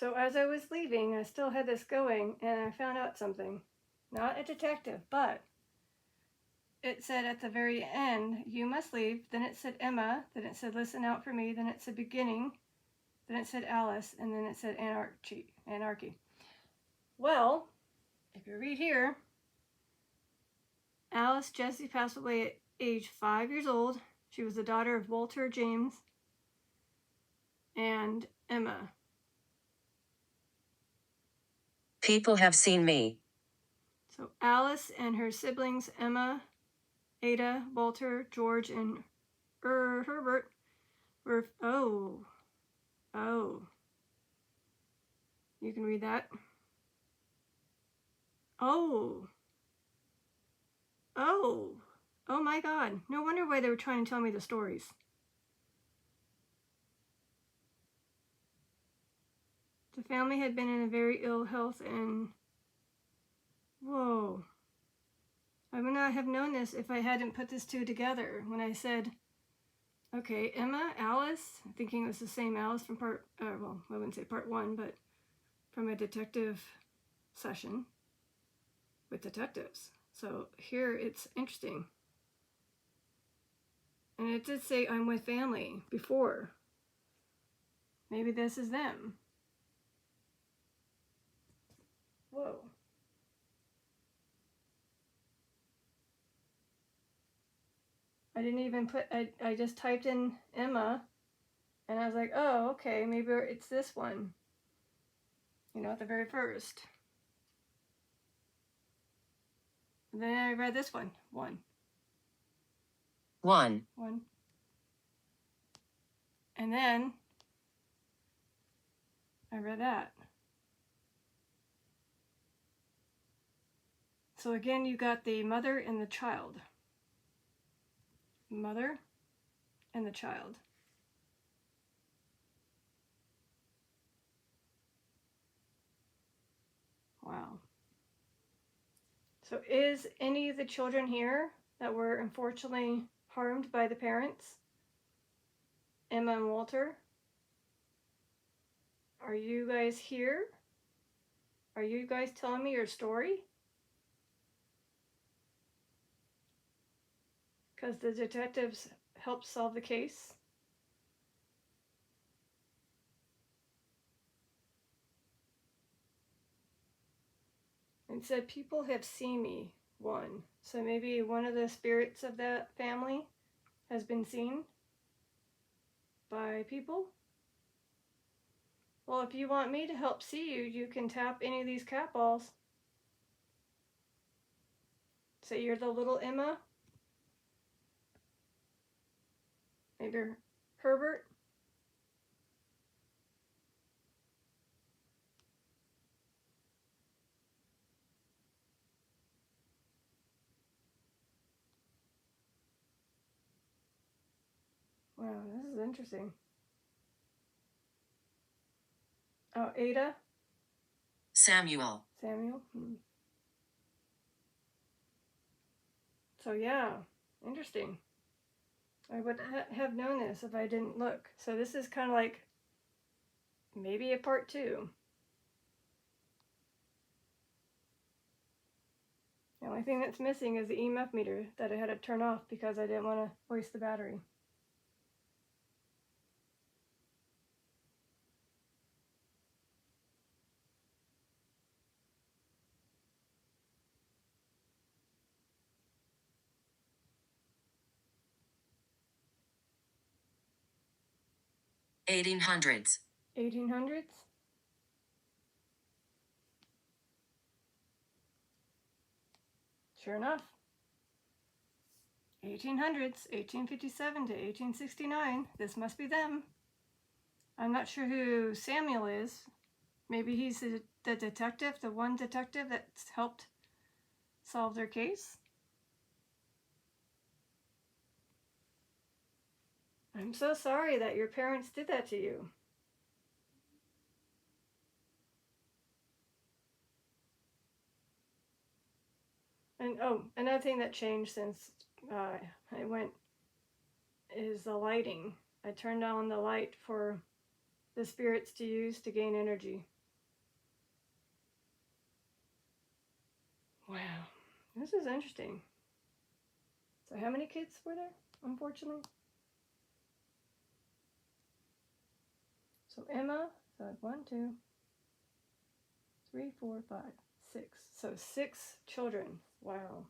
So as I was leaving, I still had this going, and I found out something. Not a detective, but it said at the very end, you must leave. Then it said Emma. Then it said listen out for me. Then it said beginning. Then it said Alice. And then it said anarchy. Well, if you read here, Alice Jessie passed away at age 5 years old. She was the daughter of Walter James and Emma. People have seen me. So Alice and her siblings, Emma, Ada, Walter, George, and Herbert were, oh, you can read that. Oh my God. No wonder why they were trying to tell me the stories. The family had been in a very ill health and, whoa. I would not have known this if I hadn't put this two together when I said, okay, Emma, Alice, thinking it was the same Alice from well, I wouldn't say part 1, but from a detective session with detectives. So here it's interesting. And it did say I'm with family before. Maybe this is them. Whoa. I didn't even put, I just typed in Emma, and I was like, oh, okay, maybe it's this one. You know, at the very first. And then I read this one. One. And then I read that. So again, you got the mother and the child. Mother and the child. Wow. So is any of the children here that were unfortunately harmed by the parents? Emma and Walter? Are you guys here? Are you guys telling me your story? Because the detectives helped solve the case. It said people have seen me, one. So maybe one of the spirits of that family has been seen by people. Well, if you want me to help see you, you can tap any of these cat balls. Say you're the little Emma. Maybe Herbert. Wow, this is interesting. Oh, Ada? Samuel. So yeah, interesting. I would have known this if I didn't look. So this is kind of like maybe a part 2. The only thing that's missing is the EMF meter that I had to turn off because I didn't want to waste the battery. $1800s. 1800s? Sure enough. 1800s, 1857 to 1869. This must be them. I'm not sure who Samuel is. Maybe he's the detective, the one detective that's helped solve their case. I'm so sorry that your parents did that to you. And oh, another thing that changed since I went is the lighting. I turned on the light for the spirits to use to gain energy. Wow, this is interesting. So how many kids were there, unfortunately? So Emma, so 1, 2, 3, 4, 5, 6. So 6 children. Wow.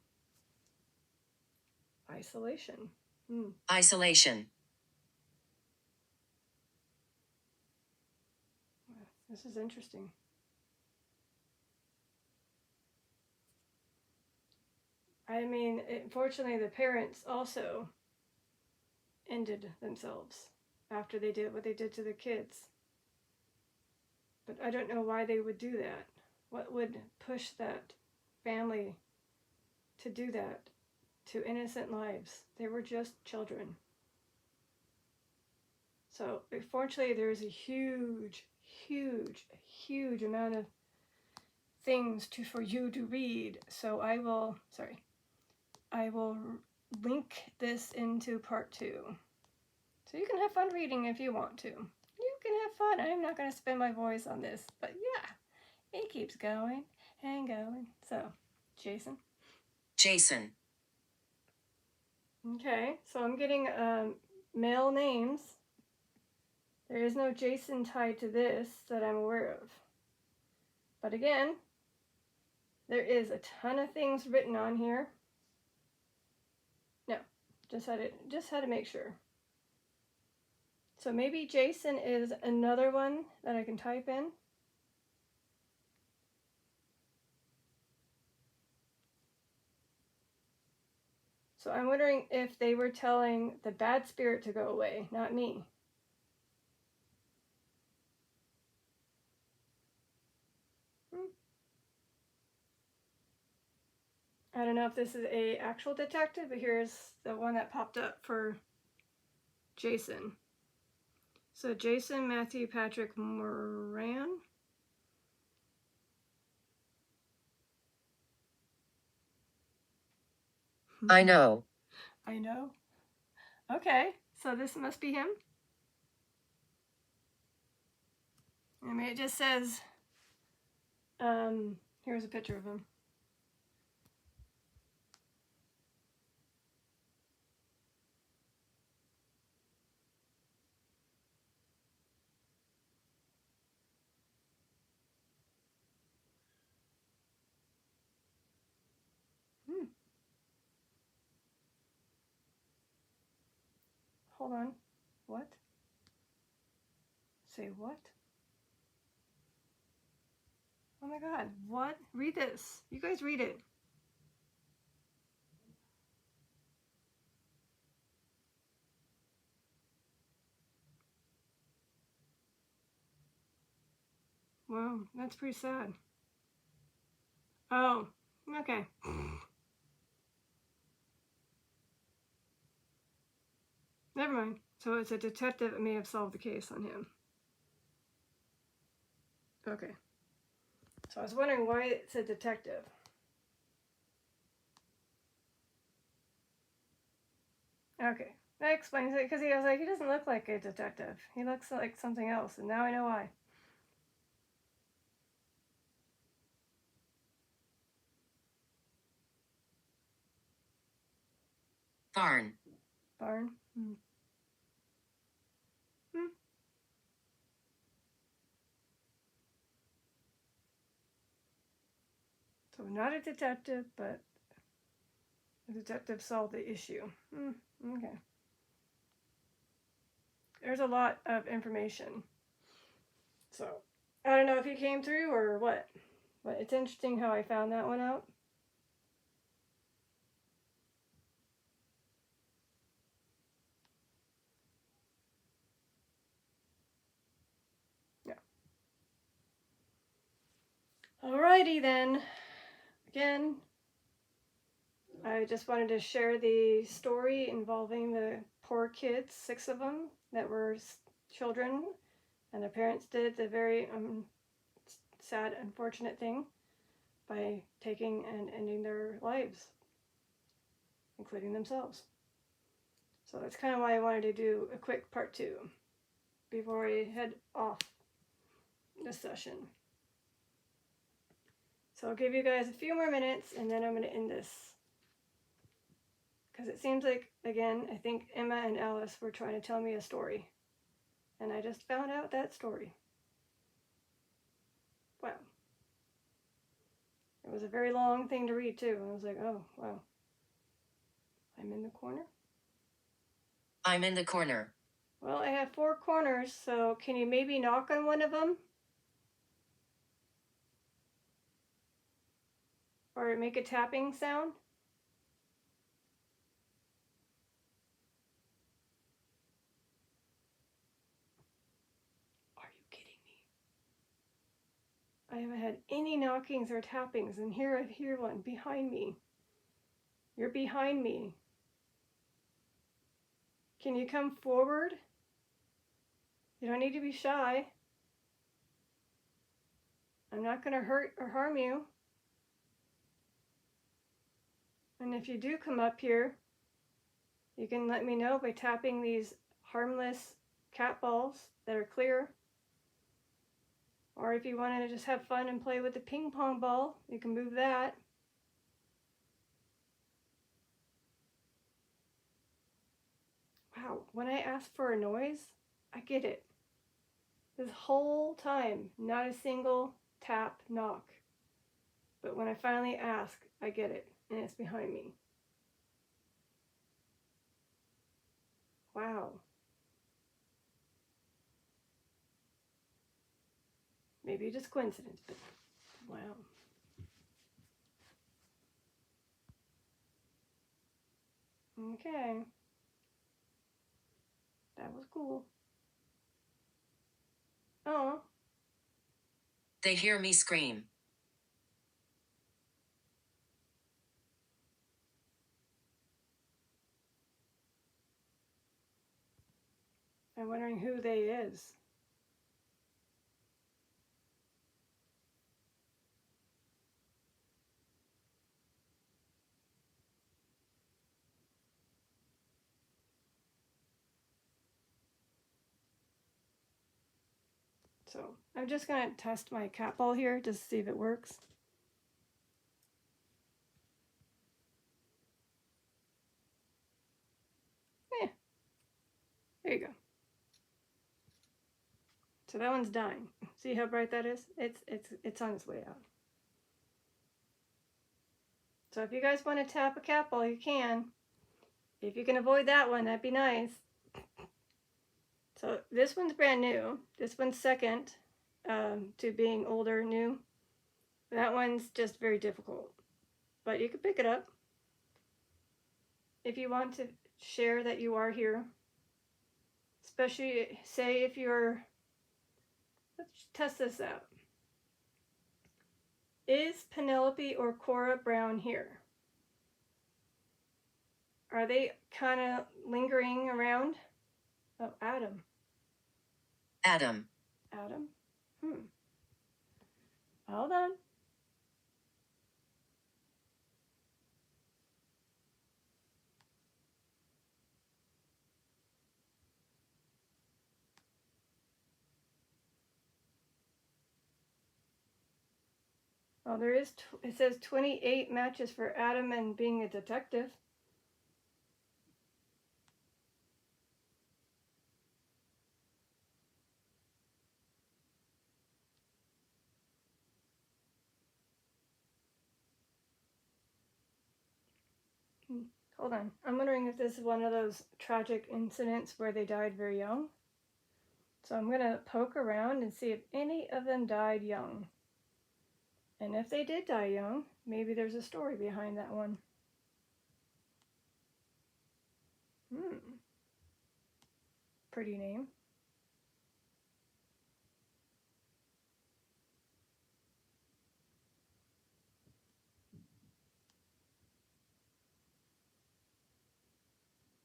Isolation. Isolation. Wow, this is interesting. I mean, unfortunately, the parents also ended themselves after they did what they did to the kids. But I don't know why they would do that. What would push that family to do that to innocent lives? They were just children. So, unfortunately, there's a huge, huge, huge amount of things for you to read. So I will link this into part 2. So you can have fun reading if you want to. You can have fun. I'm not going to spend my voice on this, but yeah, it keeps going and going. So, Jason. Jason. Okay, so I'm getting male names. There is no Jason tied to this that I'm aware of. But again, there is a ton of things written on here. No, just had to make sure. So maybe Jason is another one that I can type in. So I'm wondering if they were telling the bad spirit to go away, not me. I don't know if this is a actual detective, but here's the one that popped up for Jason. So Jason Matthew Patrick Moran. I know. I know. Okay, so this must be him. I mean, it just says, here's a picture of him. Hold on. What? Say what? Oh my god, what? Read this. You guys read it. Wow, that's pretty sad. Oh, okay. Never mind. So it's a detective that may have solved the case on him. Okay. So I was wondering why it's a detective. Okay. That explains it, because he was like, he doesn't look like a detective. He looks like something else, and now I know why. Barn. Barn? So not a detective, but a detective solved the issue. Okay. There's a lot of information. So I don't know if he came through or what, but it's interesting how I found that one out. Yeah. Alrighty then. Again, I just wanted to share the story involving the poor kids, 6 of them, that were children, and their parents did the very sad, unfortunate thing by taking and ending their lives, including themselves. So that's kind of why I wanted to do a quick part 2. before I head off this session. So I'll give you guys a few more minutes and then I'm going to end this. Because it seems like, again, I think Emma and Alice were trying to tell me a story. And I just found out that story. Wow. It was a very long thing to read too. I was like, oh, wow. I'm in the corner? I'm in the corner. Well, I have 4 corners, so can you maybe knock on one of them? Or make a tapping sound? Are you kidding me? I haven't had any knockings or tappings, and here I hear one behind me. You're behind me. Can you come forward? You don't need to be shy. I'm not going to hurt or harm you. And if you do come up here, you can let me know by tapping these harmless cat balls that are clear. Or if you want to just have fun and play with the ping pong ball, you can move that. Wow, when I ask for a noise, I get it. This whole time, not a single tap, knock. But when I finally ask, I get it, and it's behind me. Wow. Maybe just coincidence, but wow. Okay. That was cool. Oh. They hear me scream. I'm wondering who they is. So I'm just going to test my cat ball here just to see if it works. Yeah. There you go. So that one's dying. See how bright that is? It's on its way out. So if you guys want to tap a cat ball, you can. If you can avoid that one, that'd be nice. So this one's brand new. This one's second to being older, new. That one's just very difficult. But you can pick it up. If you want to share that you are here. Especially, say if you're... Let's test this out. Is Penelope or Cora Brown here? Are they kind of lingering around? Oh, Adam. Adam. Adam? Hold on. Well, there is, it says 28 matches for Adam and being a detective. Hold on. I'm wondering if this is one of those tragic incidents where they died very young. So I'm going to poke around and see if any of them died young. And if they did die young, maybe there's a story behind that one. Pretty name.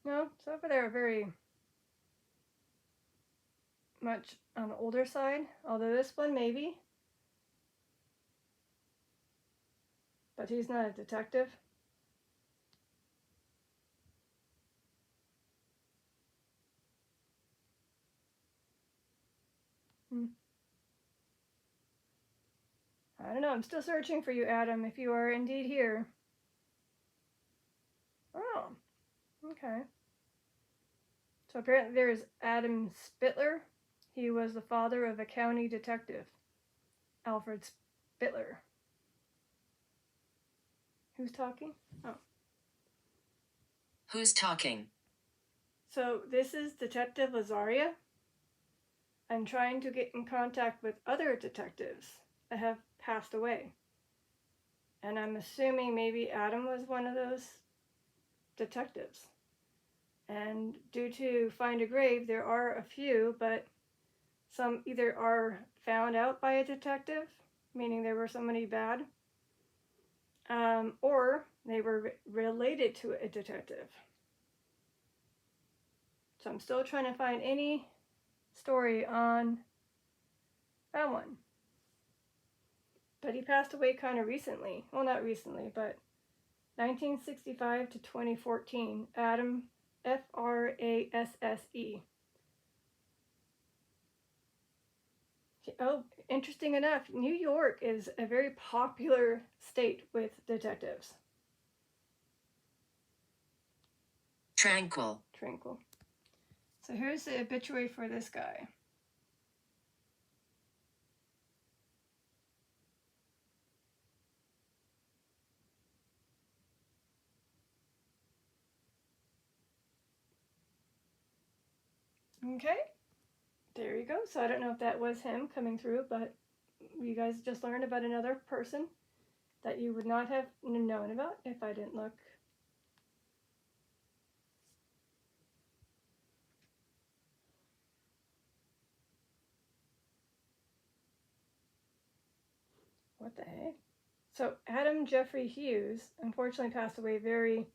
No, so far they're very much on the older side, although this one maybe. But he's not a detective. I don't know. I'm still searching for you, Adam, if you are indeed here. Oh, okay. So apparently there's Adam Spittler. He was the father of a county detective, Alfred Spittler. Who's talking? Oh. Who's talking? So this is Detective Lazaria. I'm trying to get in contact with other detectives that have passed away. And I'm assuming maybe Adam was one of those detectives. And due to Find a Grave, there are a few, but some either are found out by a detective, meaning there were somebody bad, or they were related to a detective. So I'm still trying to find any story on that one. But he passed away kind of recently. Well, not recently, but 1965 to 2014. Adam, Frasse. Oh, interesting enough, New York is a very popular state with detectives. Tranquil. Tranquil. So here's the obituary for this guy. Okay, there you go. So I don't know if that was him coming through, but you guys just learned about another person that you would not have known about if I didn't look. What the heck? So Adam Jeffrey Hughes unfortunately passed away very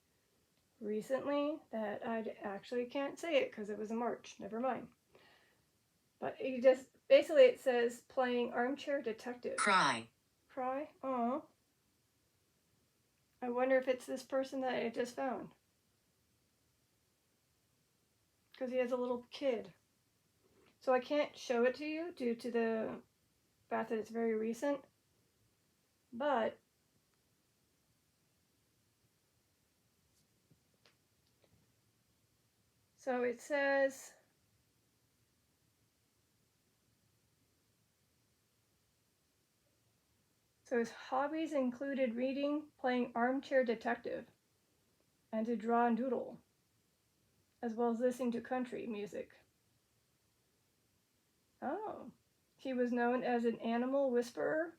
recently. That I actually can't say it because it was in March. Never mind. But he just basically it says playing armchair detective. Cry. Cry? Oh. I wonder if it's this person that I just found. Because he has a little kid. So I can't show it to you due to the fact that it's very recent. But so it says so his hobbies included reading, playing armchair detective, and to draw and doodle, as well as listening to country music. Oh. He was known as an animal whisperer.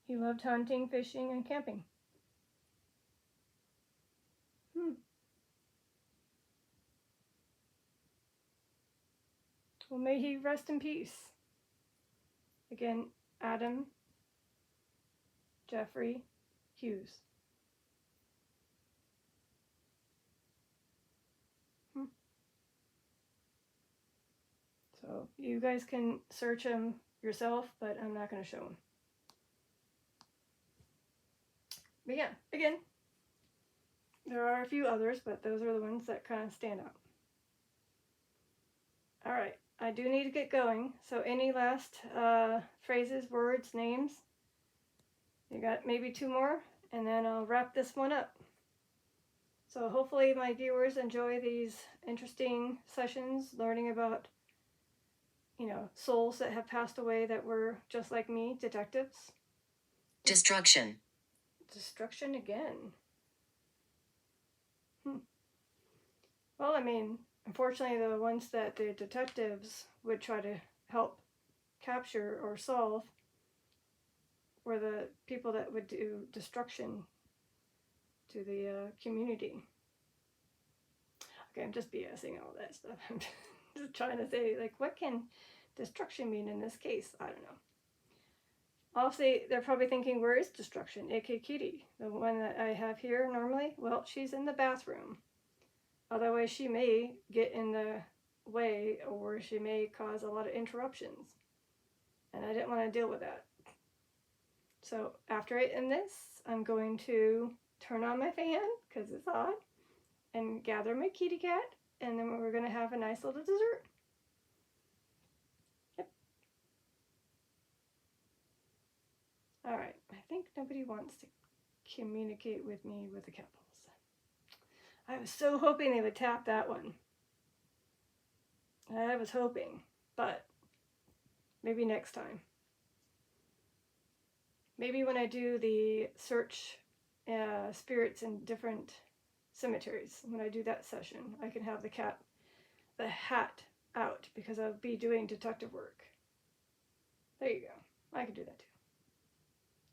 He loved hunting, fishing, and camping. Well, may he rest in peace. Again, Adam Jeffrey Hughes. So you guys can search him yourself, but I'm not going to show him. But yeah, again, there are a few others, but those are the ones that kind of stand out. All right, I do need to get going. So any last phrases, words, names? You got maybe two more, and then I'll wrap this one up. So hopefully my viewers enjoy these interesting sessions, learning about, souls that have passed away that were just like me, detectives. Destruction. Destruction again. Well, I mean, unfortunately, the ones that the detectives would try to help capture or solve were the people that would do destruction to the community. Okay, I'm just BSing all that stuff. I'm just trying to say, like, what can destruction mean in this case? I don't know. Obviously, they're probably thinking, where is destruction? A.K. Kitty, the one that I have here normally. Well, she's in the bathroom. Otherwise, she may get in the way or she may cause a lot of interruptions. And I didn't want to deal with that. So after I end this, I'm going to turn on my fan because it's hot and gather my kitty cat. And then we're going to have a nice little dessert. Yep. All right, I think nobody wants to communicate with me with the capitals. I was so hoping they would tap that one. I was hoping, but maybe next time. Maybe when I do the search spirits in different cemeteries, when I do that session, I can have the hat out because I'll be doing detective work. There you go. I can do that too.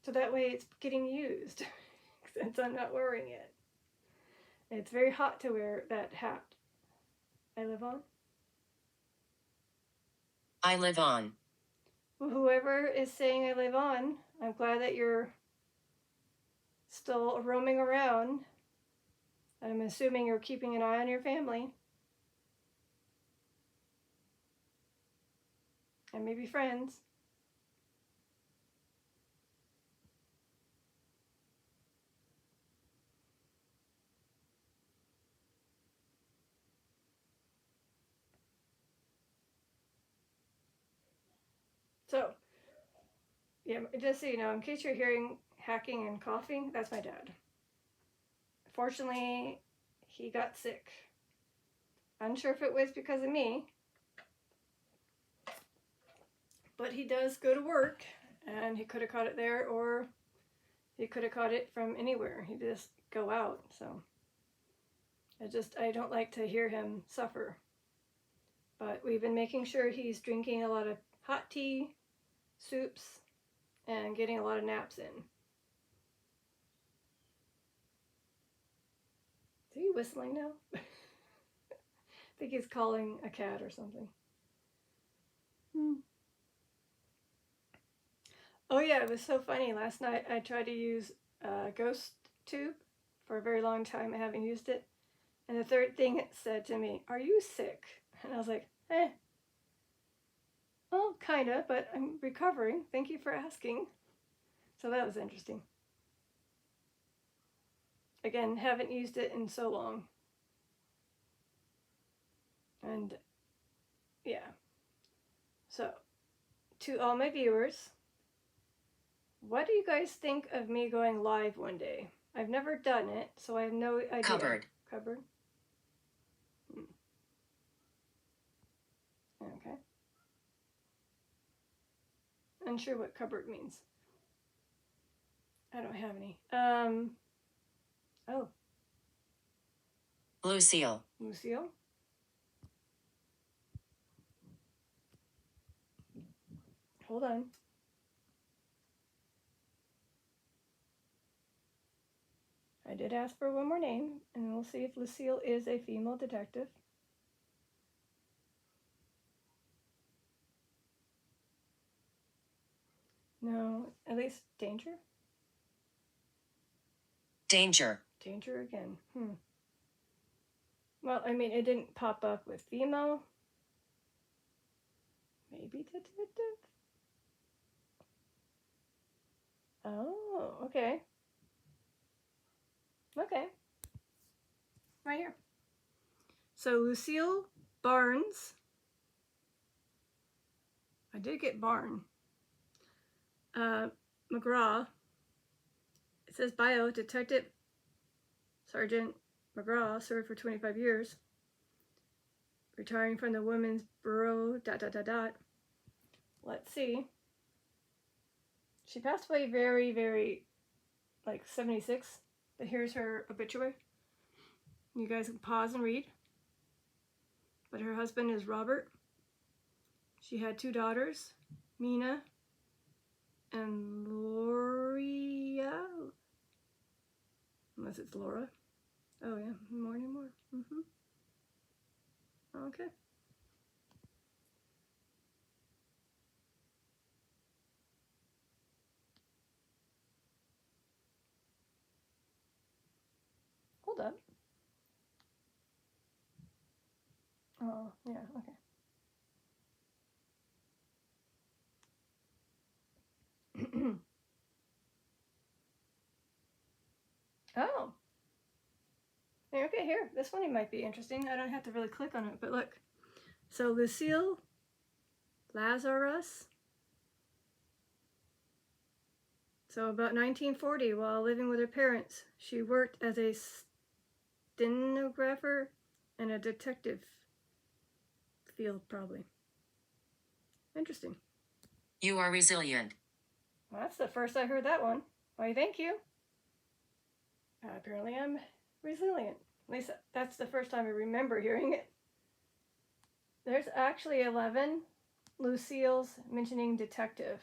So that way it's getting used since I'm not wearing it. It's very hot to wear that hat. I live on. I live on. Well, whoever is saying I live on, I'm glad that you're still roaming around. I'm assuming you're keeping an eye on your family. And maybe friends. So, yeah, just so you know, in case you're hearing hacking and coughing, that's my dad. Fortunately, he got sick. Unsure if it was because of me, but he does go to work, and he could have caught it there, or he could have caught it from anywhere. He just go out, so I don't like to hear him suffer. But we've been making sure he's drinking a lot of hot tea, soups, and getting a lot of naps in. Is he whistling now? I think he's calling a cat or something. Oh yeah, it was so funny. Last night I tried to use a Ghost tube for a very long time. I haven't used it. And the third thing it said to me, "Are you sick?" And I was like, well, kinda, but I'm recovering. Thank you for asking. So that was interesting. Again, haven't used it in so long. And yeah. So, to all my viewers, what do you guys think of me going live one day? I've never done it, so I have no idea. Cupboard. Cupboard? Okay. Unsure what cupboard means. I don't have any. Oh. Lucille. Lucille? Hold on. I did ask for one more name, and we'll see if Lucille is a female detective. No, at least Danger? Danger. Danger again. Well, I mean, it didn't pop up with female. Maybe detective? Oh, okay. Okay. Right here. So Lucille Barnes. I did get Barn. McGraw. It says bio, Detective Sergeant McGraw served for 25 years. Retiring from the Women's Bureau, ... Let's see. She passed away very, very, like 76. But here's her obituary. You guys can pause and read. But her husband is Robert. She had 2 daughters, Mina and Loria. Unless it's Laura. Oh yeah, more. Okay. Hold up. Oh, yeah, okay. Oh. Okay, here. This one might be interesting. I don't have to really click on it, but look. So Lucille Lazarus. So about 1940, while living with her parents, she worked as a stenographer and a detective field, probably. Interesting. You are resilient. Well, that's the first I heard that one. Why, thank you. Apparently I'm resilient. At least that's the first time I remember hearing it. There's actually 11 Lucille's mentioning detective.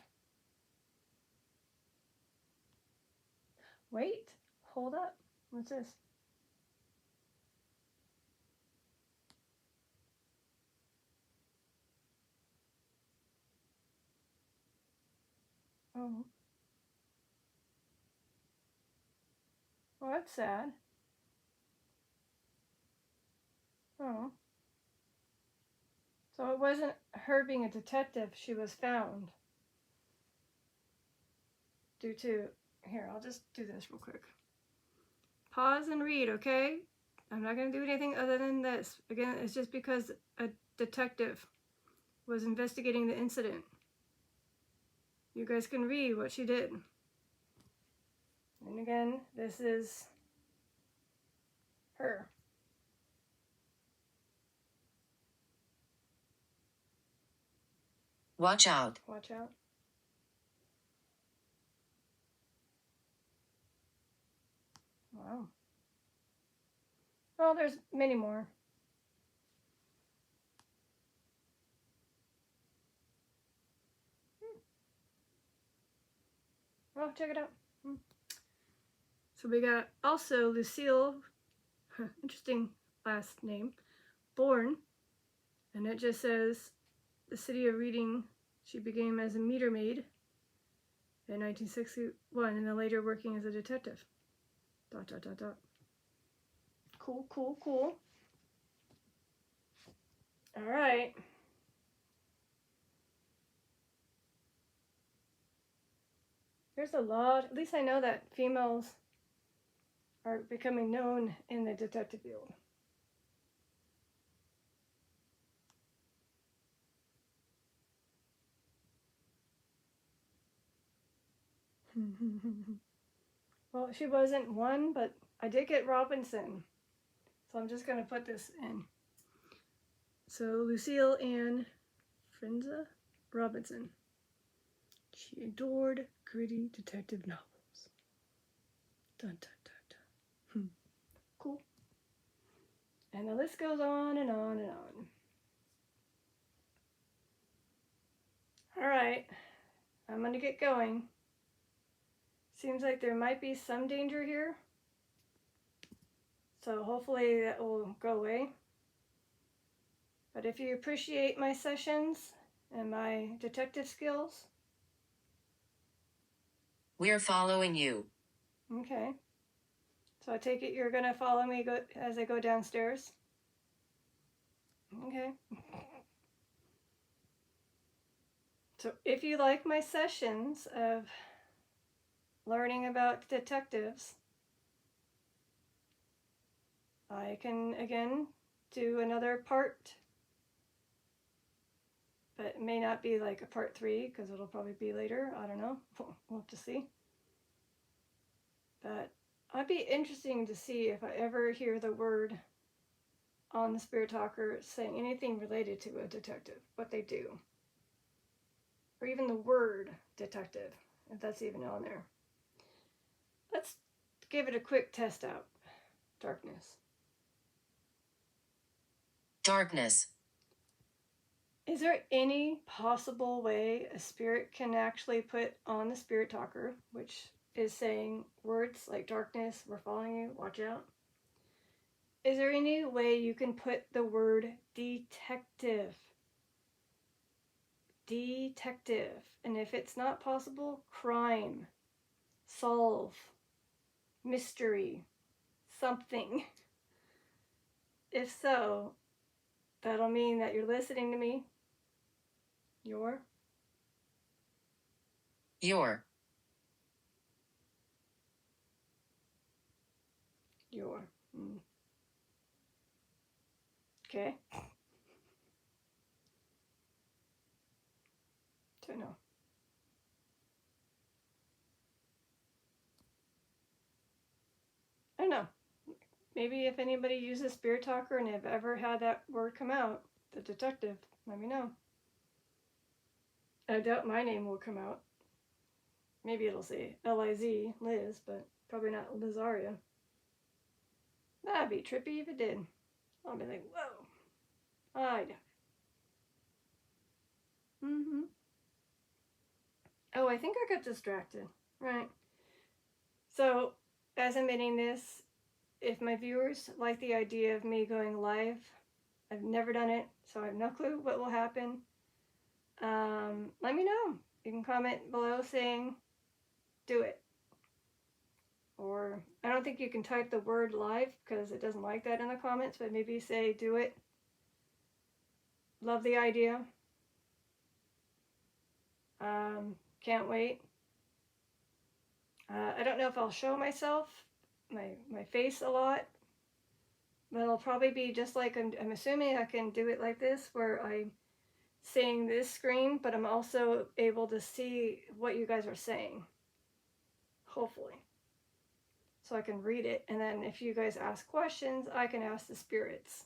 Wait, hold up. What's this? Oh. Well, that's sad. Oh. So it wasn't her being a detective, she was found. Due to, here, I'll just do this real quick. Pause and read, okay? I'm not going to do anything other than this. Again, it's just because a detective was investigating the incident. You guys can read what she did. And again, this is her. Watch out. Watch out. Wow. Oh, there's many more. Oh, check it out. So we got also Lucille, interesting last name, born, and it just says the city of Reading. She began as a meter maid in 1961 and then later working as a detective. ... Cool, cool, cool. All right. There's a lot, at least I know that females are becoming known in the detective field. Well, she wasn't one, but I did get Robinson. So I'm just going to put this in. So Lucille Ann Frenza Robinson. She adored gritty detective novels. Dun, dun, dun, dun. Cool. And the list goes on and on and on. All right, I'm going to get going. Seems like there might be some danger here. So hopefully that will go away. But if you appreciate my sessions and my detective skills. We're following you. Okay. So I take it you're going to follow me as I go downstairs? Okay. So if you like my sessions of learning about detectives, I can again do another part, but it may not be like a part 3 because it'll probably be later. I don't know. We'll have to see. But I'd be interesting to see if I ever hear the word on the Spirit Talker saying anything related to a detective, what they do. Or even the word detective, if that's even on there. Let's give it a quick test out. Darkness. Darkness. Is there any possible way a spirit can actually put on the Spirit Talker, which is saying words like darkness, we're following you, watch out? Is there any way you can put the word detective? Detective. And if it's not possible, crime, solve, mystery, something. If so, that'll mean that you're listening to me. Your. Okay. Don't know. don't know. Maybe if anybody uses Spirit Talker and have ever had that word come out, the detective, let me know. I doubt my name will come out. Maybe it'll say L-I-Z, Liz, but probably not Lizaria. That'd be trippy if it did. I'll be like, whoa. I doubt it. Oh, I think I got distracted. Right. So, as I'm editing this, if my viewers like the idea of me going live, I've never done it, so I have no clue what will happen. Let me know. You can comment below saying, do it. Or, I don't think you can type the word live because it doesn't like that in the comments, but maybe say, do it. Love the idea. Can't wait. I don't know if I'll show myself, my face a lot, but it'll probably be just like, I'm assuming I can do it like this, where I'm seeing this screen, but I'm also able to see what you guys are saying, hopefully. So I can read it, and then if you guys ask questions, I can ask the spirits.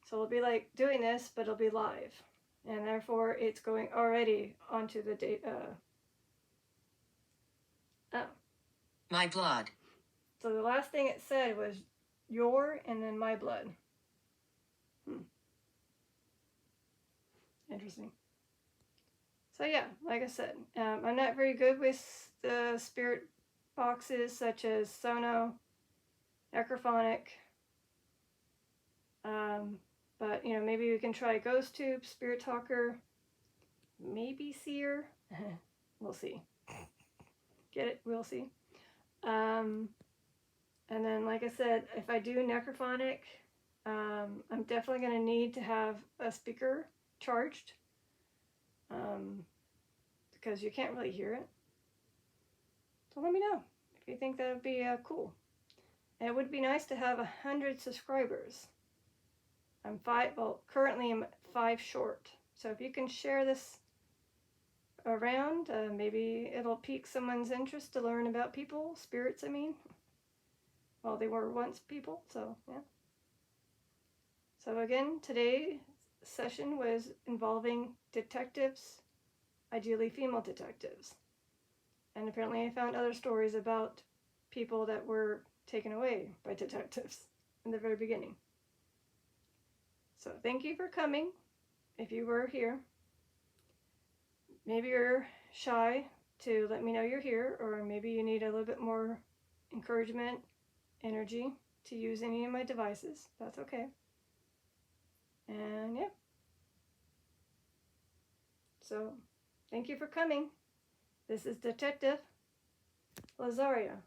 So it'll be like doing this, but it'll be live, and therefore it's going already onto the My blood. So the last thing it said was your and then my blood. Interesting. So yeah, like I said, I'm not very good with the spirit boxes such as Sono, Necrophonic, but you know, maybe we can try Ghost Tube, Spirit Talker, maybe Seer. We'll see. Get it? We'll see. And then, like I said, if I do Necrophonic, I'm definitely going to need to have a speaker charged, because you can't really hear it. So let me know if you think that would be cool. And it would be nice to have 100 subscribers. I'm currently I'm 5 short. So if you can share this around, maybe it'll pique someone's interest to learn about people, spirits, I mean. Well, they were once people, so yeah. So again, today's session was involving detectives, ideally female detectives. And apparently I found other stories about people that were taken away by detectives in the very beginning. So thank you for coming, if you were here. Maybe you're shy to let me know you're here, or maybe you need a little bit more encouragement, energy to use any of my devices. That's okay. And yeah. So thank you for coming. This is Detective Lizaria.